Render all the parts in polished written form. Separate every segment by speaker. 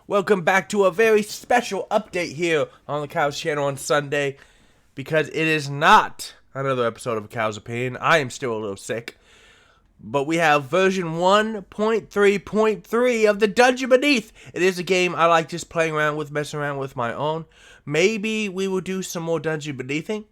Speaker 1: Welcome back to a very special update here on the Cows channel on Sunday, because it is not another episode of A Cow's Opinion. I am still a little sick, but we have version 1.3.3 of the Dungeon Beneath. It is a game I like just playing around with, messing around with my own. Maybe we will do some more Dungeon Beneathing.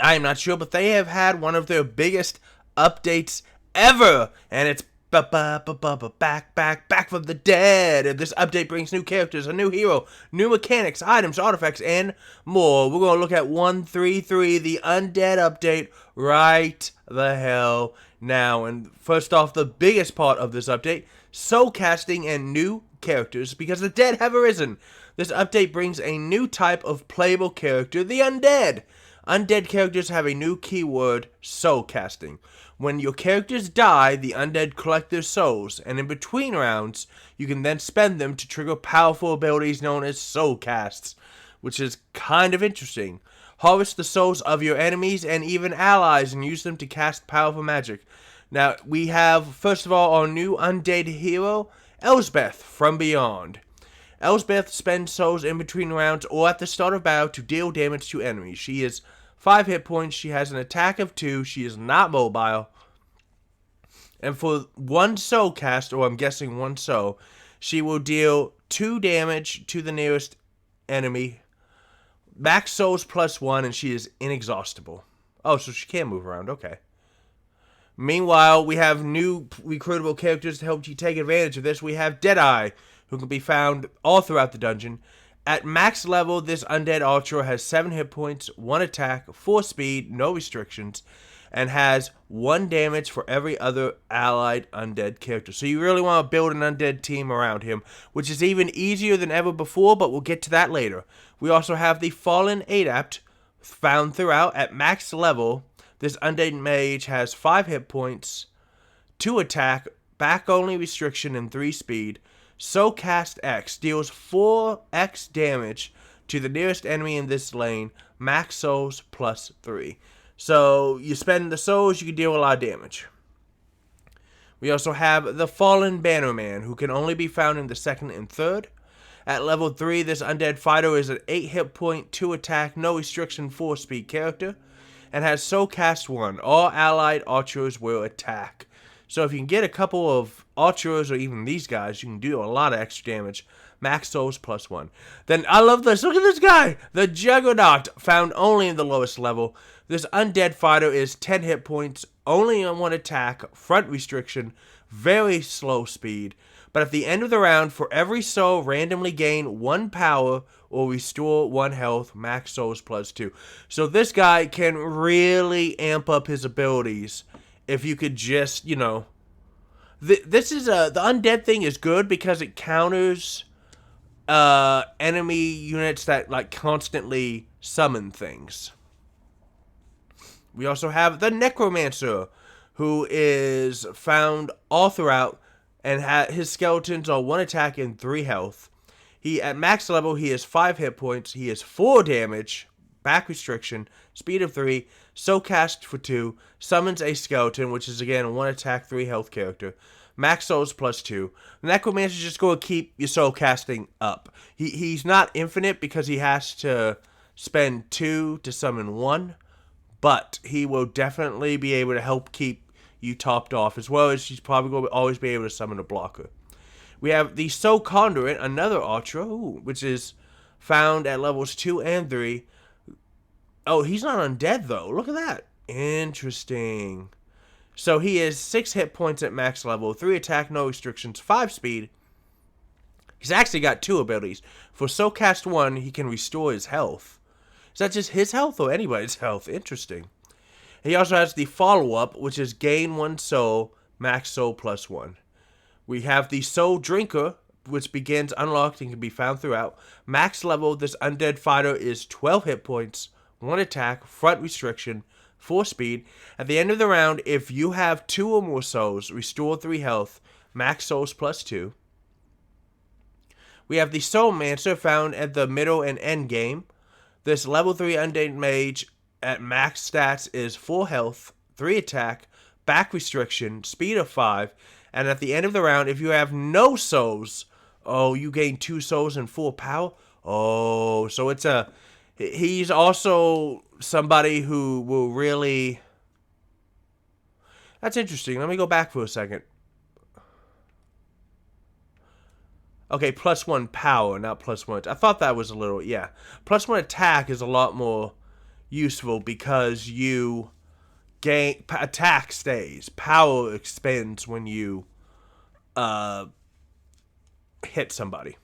Speaker 1: I am not sure, but they have had one of their biggest updates ever, and it's back from the dead. And this update brings new characters, a new hero, new mechanics, items, artifacts, and more. We're going to look at 1.3.3, the Undead update, right the hell now. And first off, the biggest part of this update, soul casting and new characters, because the dead have arisen. This update brings a new type of playable character, the Undead. Undead characters have a new keyword, soul casting. When your characters die, the undead collect their souls, and in between rounds, you can then spend them to trigger powerful abilities known as soul casts, which is kind of interesting. Harvest the souls of your enemies and even allies and use them to cast powerful magic. Now, we have, first of all, our new undead hero, Elsbeth from Beyond. Elsbeth spends souls in between rounds or at the start of battle to deal damage to enemies. She is 5 hit points, she has an attack of 2, she is not mobile, and for one soul cast, or I'm guessing one soul, she will deal 2 damage to the nearest enemy, max souls plus 1, and she is inexhaustible. Oh, so she can move around, okay. Meanwhile, we have new recruitable characters to help you take advantage of this. We have Deadeye, who can be found all throughout the dungeon. At max level, this undead archer has 7 hit points, 1 attack, 4 speed, no restrictions, and has 1 damage for every other allied undead character. So you really want to build an undead team around him, which is even easier than ever before, but we'll get to that later. We also have the Fallen Adept, found throughout. At max level, this undead mage has 5 hit points, 2 attack, back only restriction, and 3 speed. Soul Cast X deals 4x damage to the nearest enemy in this lane, max souls plus 3. So you spend the souls, you can deal a lot of damage. We also have the Fallen Bannerman, who can only be found in the 2nd and 3rd. At level 3, this undead fighter is an 8 hit point, 2 attack, no restriction, 4 speed character, and has Soul Cast 1. All allied archers will attack. So if you can get a couple of archers or even these guys, you can do a lot of extra damage. Max souls plus 1. Then I love this. Look at this guy. The Juggernaut, found only in the lowest level. This undead fighter is 10 hit points, only on 1 attack, front restriction, very slow speed. But at the end of the round, for every soul, randomly gain 1 power or restore 1 health, max souls plus 2. So this guy can really amp up his abilities. If you could just, you know, the undead thing is good because it counters enemy units that like constantly summon things. We also have the Necromancer, who is found all throughout, and his skeletons are 1 attack and 3 health. At max level, he has 5 hit points, he has 4 damage, back restriction, speed of 3, soul cast for 2, summons a skeleton, which is again 1 attack, 3 health character, max souls plus 2. The Necromancer is just going to keep your soul casting up. He's not infinite because he has to spend 2 to summon 1, but he will definitely be able to help keep you topped off, as well as he's probably going to always be able to summon a blocker. We have the Soul Conduit, another archer, which is found at levels 2 and 3. Oh, he's not undead, though. Look at that. Interesting. So he is 6 hit points at max level, 3 attack, no restrictions, 5 speed. He's actually got 2 abilities. For Soul Cast 1, he can restore his health. Is that just his health or anybody's health? Interesting. He also has the follow-up, which is gain 1 soul, max soul plus 1. We have the Soul Drinker, which begins unlocked and can be found throughout. Max level, this undead fighter is 12 hit points, 1 attack, front restriction, 4 speed. At the end of the round, if you have 2 or more souls, restore 3 health, max souls plus 2. We have the Soul Mancer, found at the middle and end game. This level 3 undead mage at max stats is 4 health, 3 attack, back restriction, speed of 5, and at the end of the round, if you have no souls Oh, you gain 2 souls and 4 power? Oh, so it's a... He's also somebody who will really... That's interesting. Let me go back for a second. Okay, +1 power, not +1. I thought that was a little... Yeah. +1 attack is a lot more useful because you gain... Attack stays. Power expands when you hit somebody.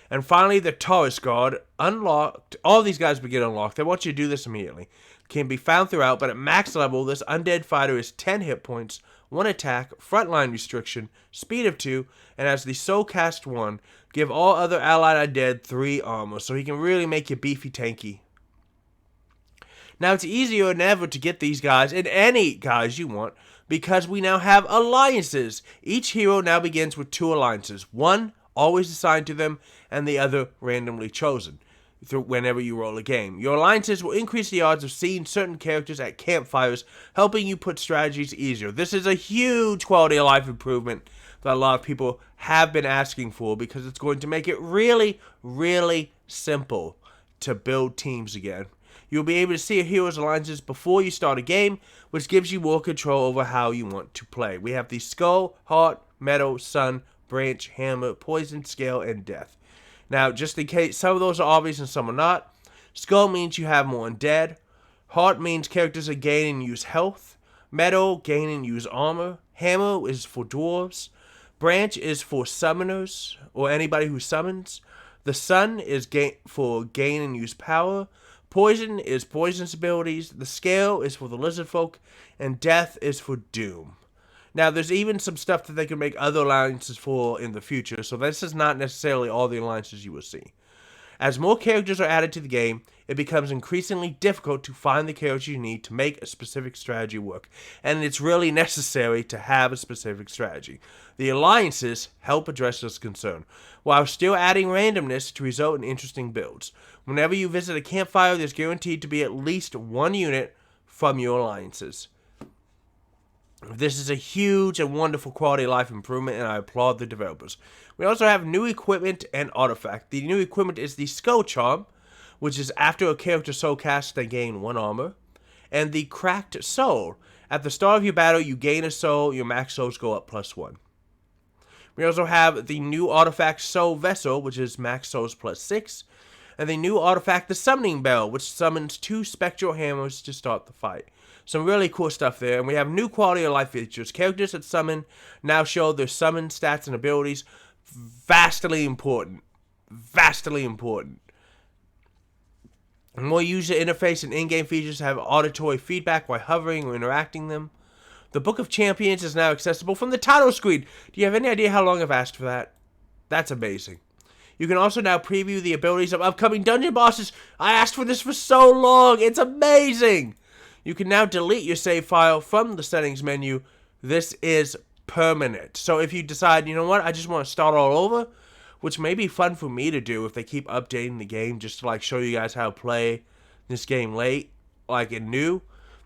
Speaker 1: And finally, the Taurus Guard, unlocked. All these guys begin unlocked. They want you to do this immediately. Can be found throughout, but at max level, this undead fighter is 10 hit points, 1 attack, frontline restriction, speed of 2, and as the soul cast 1, give all other allied undead 3 armor, so he can really make you beefy tanky. Now, it's easier than ever to get these guys, and any guys you want, because we now have alliances. Each hero now begins with 2 alliances. One always assigned to them, and the other randomly chosen whenever you roll a game. Your alliances will increase the odds of seeing certain characters at campfires, helping you put strategies easier. This is a huge quality of life improvement that a lot of people have been asking for because it's going to make it really, really simple to build teams again. You'll be able to see a hero's alliances before you start a game, which gives you more control over how you want to play. We have the Skull, Heart, Metal, Sun, Branch, Hammer, Poison, Scale, and Death. Now, just in case some of those are obvious and some are not, Skull means you have more undead. Heart means characters are gain and use health. Metal, gain and use armor. Hammer is for dwarves. Branch is for summoners, or anybody who summons. The Sun is for gain and use power. Poison is poison's abilities. The Scale is for the lizard folk. And Death is for doom. Now, there's even some stuff that they can make other alliances for in the future, so this is not necessarily all the alliances you will see. As more characters are added to the game, it becomes increasingly difficult to find the characters you need to make a specific strategy work, and it's really necessary to have a specific strategy. The alliances help address this concern, while still adding randomness to result in interesting builds. Whenever you visit a campfire, there's guaranteed to be at least 1 unit from your alliances. This is a huge and wonderful quality of life improvement, and I applaud the developers. We also have new equipment and artifact. The new equipment is the Skull Charm, which is after a character soul cast, they gain 1 armor. And the Cracked Soul. At the start of your battle, you gain a soul, your max souls go up +1. We also have the new artifact Soul Vessel, which is max souls +6. And the new artifact, the Summoning Bell, which summons 2 spectral hammers to start the fight. Some really cool stuff there, and we have new quality of life features. Characters that summon now show their summon stats and abilities. Vastly important. Vastly important. More user interface and in-game features have auditory feedback while hovering or interacting them. The Book of Champions is now accessible from the title screen. Do you have any idea how long I've asked for that? That's amazing. You can also now preview the abilities of upcoming dungeon bosses. I asked for this for so long. It's amazing. You can now delete your save file from the settings menu. This is permanent. So if you decide, you know what, I just want to start all over, which may be fun for me to do if they keep updating the game just to like show you guys how to play this game late, like in new.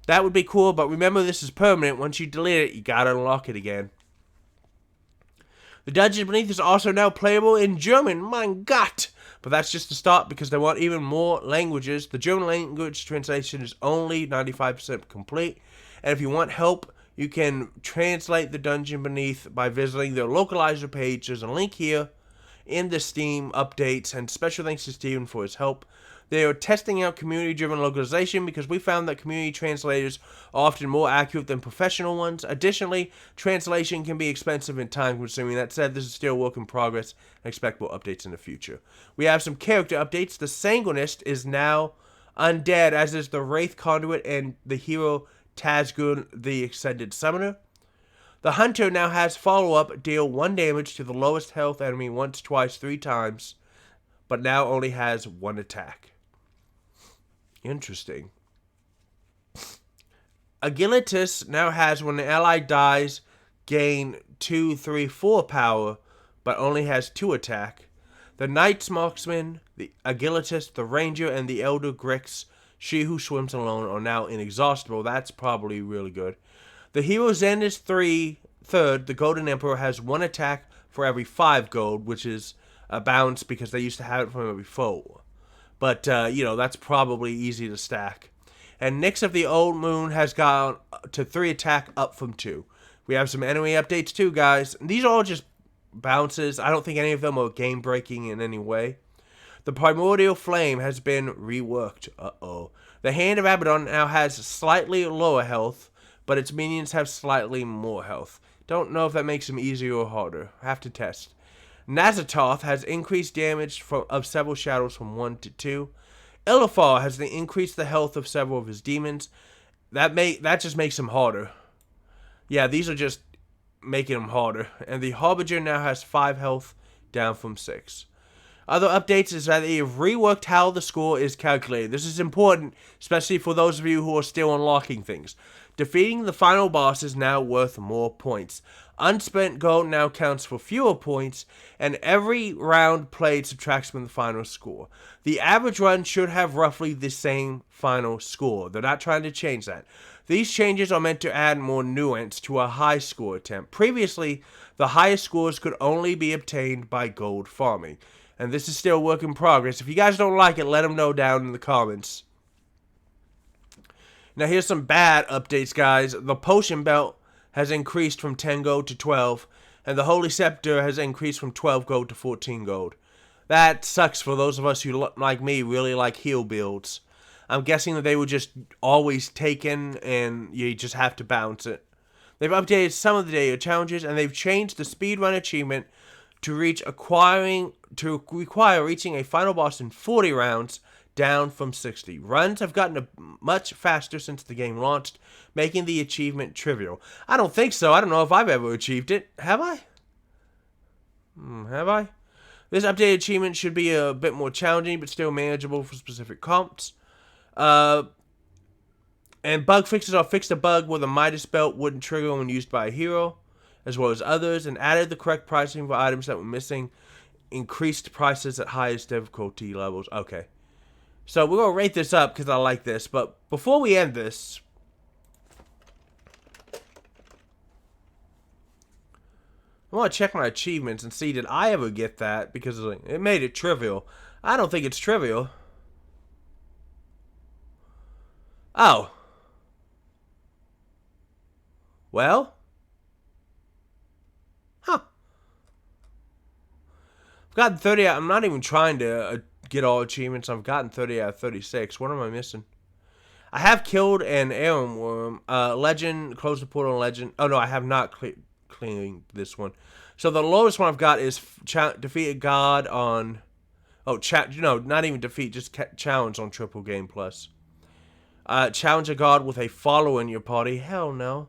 Speaker 1: That would be cool, but remember this is permanent. Once you delete it, you gotta unlock it again. The Dungeon Beneath is also now playable in German. Mein Gott! But that's just the start because they want even more languages. The German language translation is only 95% complete. And if you want help, you can translate the Dungeon Beneath by visiting their localizer page. There's a link here in the Steam updates. And special thanks to Steven for his help. They are testing out community-driven localization because we found that community translators are often more accurate than professional ones. Additionally, translation can be expensive and time-consuming. That said, this is still a work in progress and expect more updates in the future. We have some character updates. The Sanguinist is now undead, as is the Wraith Conduit and the hero Tazgun, the Ascended Summoner. The Hunter now has follow-up, deal 1 damage to the lowest health enemy once, twice, 3 times, but now only has 1 attack. Interesting. Agilitas now has, when an ally dies, gain 2, 3, 4 power, but only has 2 attack. The Knight's Marksman, the Agilitas, the Ranger, and the Elder Grix, she who swims alone, are now inexhaustible. That's probably really good. The hero Xander's third, the Golden Emperor, has 1 attack, for every 5 gold, which is a bounce because they used to have it from every 4. But, you know, that's probably easy to stack. And Nyx of the Old Moon has gone to 3 attack, up from 2. We have some enemy updates too, guys. These are all just bounces. I don't think any of them are game-breaking in any way. The Primordial Flame has been reworked. Uh-oh. The Hand of Abaddon now has slightly lower health, but its minions have slightly more health. Don't know if that makes them easier or harder. Have to test. Nazatoth has increased damage of several shadows from 1 to 2. Illithar has increased the health of several of his demons. That just makes them harder. Yeah, these are just making them harder. And the Harbinger now has 5 health, down from 6. Other updates is that they have reworked how the score is calculated. This is important, especially for those of you who are still unlocking things. Defeating the final boss is now worth more points. Unspent gold now counts for fewer points, and every round played subtracts from the final score. The average run should have roughly the same final score. They're not trying to change that. These changes are meant to add more nuance to a high score attempt. Previously, the highest scores could only be obtained by gold farming. And this is still a work in progress. If you guys don't like it, let them know down in the comments. Now here's some bad updates, guys. The Potion Belt has increased from 10 gold to 12, and the Holy Scepter has increased from 12 gold to 14 gold. That sucks for those of us who, like me, really like heal builds. I'm guessing that they were just always taken, and you just have to bounce it. They've updated some of the daily challenges, and they've changed the speedrun achievement to require reaching a final boss in 40 rounds, down from 60. Runs have gotten much faster since the game launched, making the achievement trivial. I don't think so. I don't know if I've ever achieved it. Have I? Have I? This updated achievement should be a bit more challenging, but still manageable for specific comps. And bug fixes are fixed a bug where the Midas Belt wouldn't trigger when used by a hero, as well as others, and added the correct pricing for items that were missing. Increased prices at highest difficulty levels. Okay. So we're going to rate this up because I like this. But before we end this, I want to check my achievements and see did I ever get that, because it made it trivial. I don't think it's trivial. Oh. Well. Huh. I've gotten 30 out. I'm not even trying to get all achievements. I've gotten 30 out of 36. What am I missing? I have killed an Aram Worm. Legend, close the portal, Legend. Oh, no, I have not cleaned this one. So the lowest one I've got is defeat a god on... Oh, no, not even defeat, just challenge on Triple Game Plus. Challenge a god with a follower in your party. Hell no.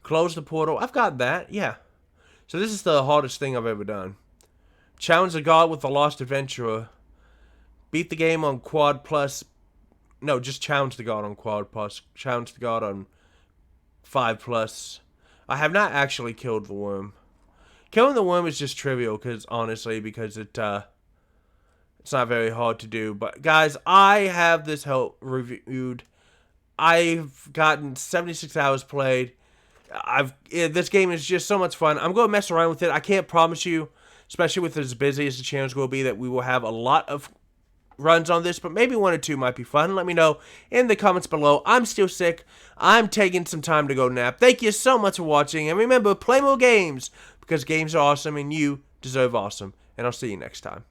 Speaker 1: Close the portal. I've got that, yeah. So this is the hardest thing I've ever done. Challenge a god with the Lost Adventurer. Beat the game on Quad Plus. No, just challenge the god on Quad Plus. Challenge the god on 5 Plus. I have not actually killed the worm. Killing the worm is just trivial, honestly, because it's not very hard to do. But guys, I have this reviewed. I've gotten 76 hours played. This game is just so much fun. I'm going to mess around with it. I can't promise you, especially with as busy as the channels will be, that we will have a lot of runs on this, but maybe 1 or 2 might be fun. Let me know in the comments below. I'm still sick. I'm taking some time to go nap. Thank you so much for watching, and remember, play more games, because games are awesome, and you deserve awesome. And I'll see you next time.